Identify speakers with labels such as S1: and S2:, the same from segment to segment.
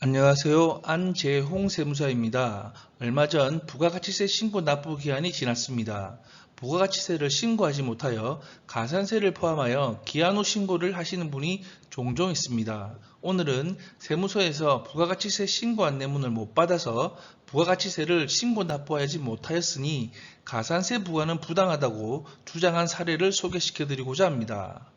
S1: 안녕하세요. 안재홍 세무사입니다. 얼마 전 부가가치세 신고 납부 기한이 지났습니다. 부가가치세를 신고하지 못하여 가산세를 포함하여 기한 후 신고를 하시는 분이 종종 있습니다. 오늘은 세무서에서 부가가치세 신고 안내문을 못 받아서 부가가치세를 신고 납부하지 못하였으니 가산세 부과는 부당하다고 주장한 사례를 소개시켜 드리고자 합니다.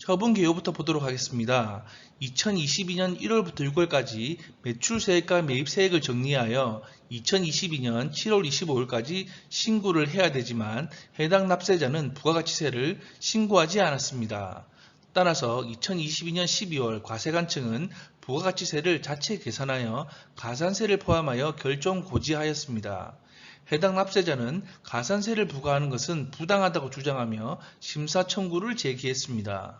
S1: 처분 개요부터 보도록 하겠습니다. 2022년 1월부터 6월까지 매출세액과 매입세액을 정리하여 2022년 7월 25일까지 신고를 해야 되지만 해당 납세자는 부가가치세를 신고하지 않았습니다. 따라서 2022년 12월 과세관청은 부가가치세를 자체 계산하여 가산세를 포함하여 결정 고지하였습니다. 해당 납세자는 가산세를 부과하는 것은 부당하다고 주장하며 심사 청구를 제기했습니다.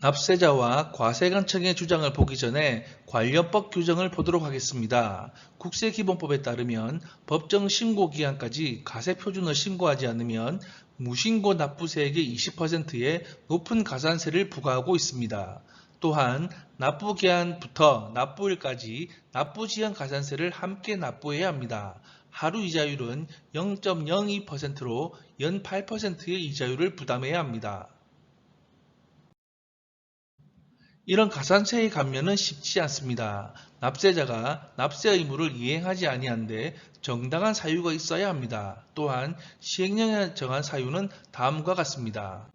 S1: 납세자와 과세관청의 주장을 보기 전에 관련법 규정을 보도록 하겠습니다. 국세기본법에 따르면 법정 신고기한까지 가세표준을 신고하지 않으면 무신고 납부세액의 20%의 높은 가산세를 부과하고 있습니다. 또한 납부기한부터 납부일까지 납부지연 가산세를 함께 납부해야 합니다. 하루 이자율은 0.02%로 연 8%의 이자율을 부담해야 합니다. 이런 가산세의 감면은 쉽지 않습니다. 납세자가 납세 의무를 이행하지 아니한데 정당한 사유가 있어야 합니다. 또한 시행령에 정한 사유는 다음과 같습니다.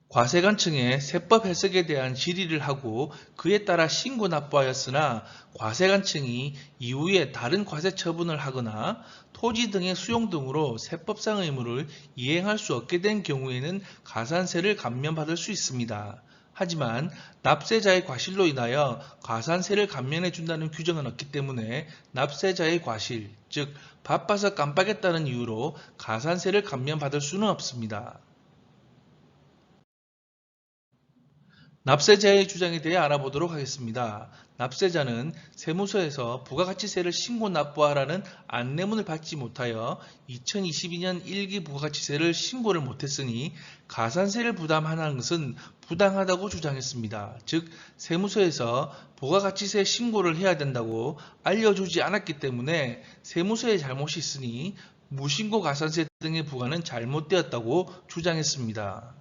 S1: 과세관청에 세법 해석에 대한 질의를 하고 그에 따라 신고 납부하였으나 과세관청이 이후에 다른 과세 처분을 하거나 토지 등의 수용 등으로 세법상 의무를 이행할 수 없게 된 경우에는 가산세를 감면받을 수 있습니다. 하지만 납세자의 과실로 인하여 가산세를 감면해 준다는 규정은 없기 때문에 납세자의 과실, 즉 바빠서 깜빡했다는 이유로 가산세를 감면받을 수는 없습니다. 납세자의 주장에 대해 알아보도록 하겠습니다. 납세자는 세무서에서 부가가치세를 신고 납부하라는 안내문을 받지 못하여 2022년 1기 부가가치세를 신고를 못했으니 가산세를 부담하는 것은 부당하다고 주장했습니다. 즉 세무서에서 부가가치세 신고를 해야 된다고 알려주지 않았기 때문에 세무서의 잘못이 있으니 무신고 가산세 등의 부과는 잘못되었다고 주장했습니다.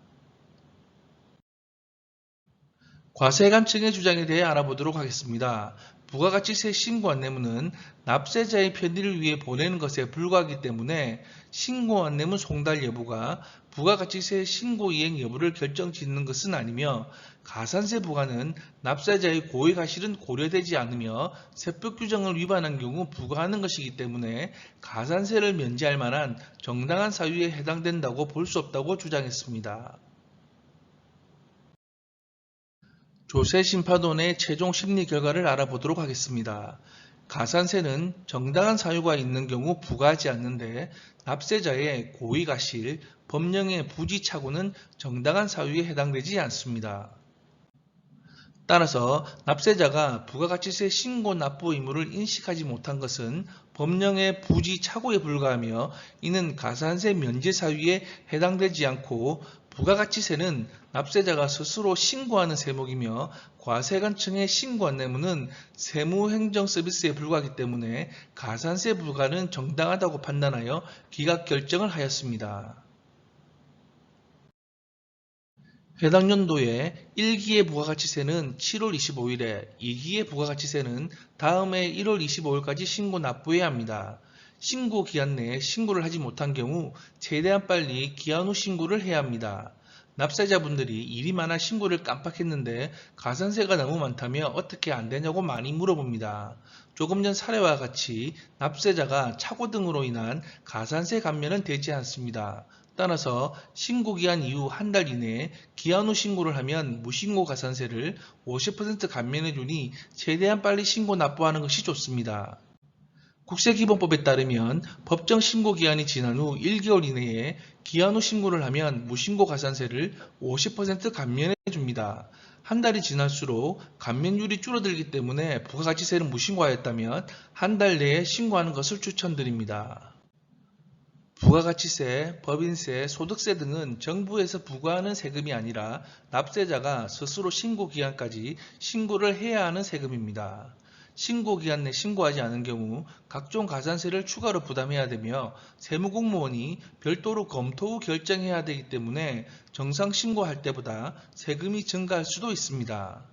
S1: 과세관청의 주장에 대해 알아보도록 하겠습니다. 부가가치세 신고 안내문은 납세자의 편의를 위해 보내는 것에 불과하기 때문에 신고 안내문 송달 여부가 부가가치세 신고 이행 여부를 결정짓는 것은 아니며 가산세 부과는 납세자의 고의가실은 고려되지 않으며 세법 규정을 위반한 경우 부과하는 것이기 때문에 가산세를 면제할 만한 정당한 사유에 해당된다고 볼 수 없다고 주장했습니다. 조세심판원의 최종 심리 결과를 알아보도록 하겠습니다. 가산세는 정당한 사유가 있는 경우 부과하지 않는데 납세자의 고의가실, 법령의 부지착오는 정당한 사유에 해당되지 않습니다. 따라서 납세자가 부가가치세 신고 납부 의무를 인식하지 못한 것은 법령의 부지착오에 불과하며 이는 가산세 면제 사유에 해당되지 않고 부가가치세는 납세자가 스스로 신고하는 세목이며 과세관청의 신고 안내문은 세무행정서비스에 불과하기 때문에 가산세 부과는 정당하다고 판단하여 기각 결정을 하였습니다. 해당 연도에 1기의 부가가치세는 7월 25일에 2기의 부가가치세는 다음해 1월 25일까지 신고 납부해야 합니다. 신고 기한 내에 신고를 하지 못한 경우 최대한 빨리 기한 후 신고를 해야 합니다. 납세자분들이 일이 많아 신고를 깜빡했는데 가산세가 너무 많다며 어떻게 안 되냐고 많이 물어봅니다. 조금 전 사례와 같이 납세자가 착오 등으로 인한 가산세 감면은 되지 않습니다. 따라서 신고기한 이후 한 달 이내에 기한 후 신고를 하면 무신고 가산세를 50% 감면해주니 최대한 빨리 신고 납부하는 것이 좋습니다. 국세기본법에 따르면 법정 신고 기한이 지난 후 1개월 이내에 기한 후 신고를 하면 무신고 가산세를 50% 감면해 줍니다. 한 달이 지날수록 감면율이 줄어들기 때문에 부가가치세를 무신고하였다면 한 달 내에 신고하는 것을 추천드립니다. 부가가치세, 법인세, 소득세 등은 정부에서 부과하는 세금이 아니라 납세자가 스스로 신고기간까지 신고를 해야 하는 세금입니다. 신고기간 내 신고하지 않은 경우 각종 가산세를 추가로 부담해야 되며 세무공무원이 별도로 검토 후 결정해야 되기 때문에 정상 신고할 때보다 세금이 증가할 수도 있습니다.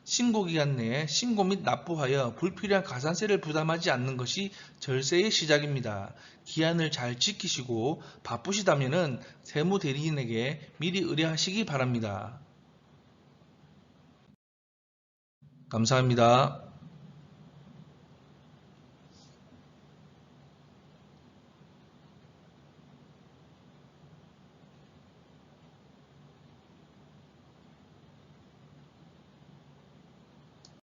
S1: 신고기간 내에 신고 및 납부하여 불필요한 가산세를 부담하지 않는 것이 절세의 시작입니다. 기한을 잘 지키시고 바쁘시다면 세무대리인에게 미리 의뢰하시기 바랍니다. 감사합니다.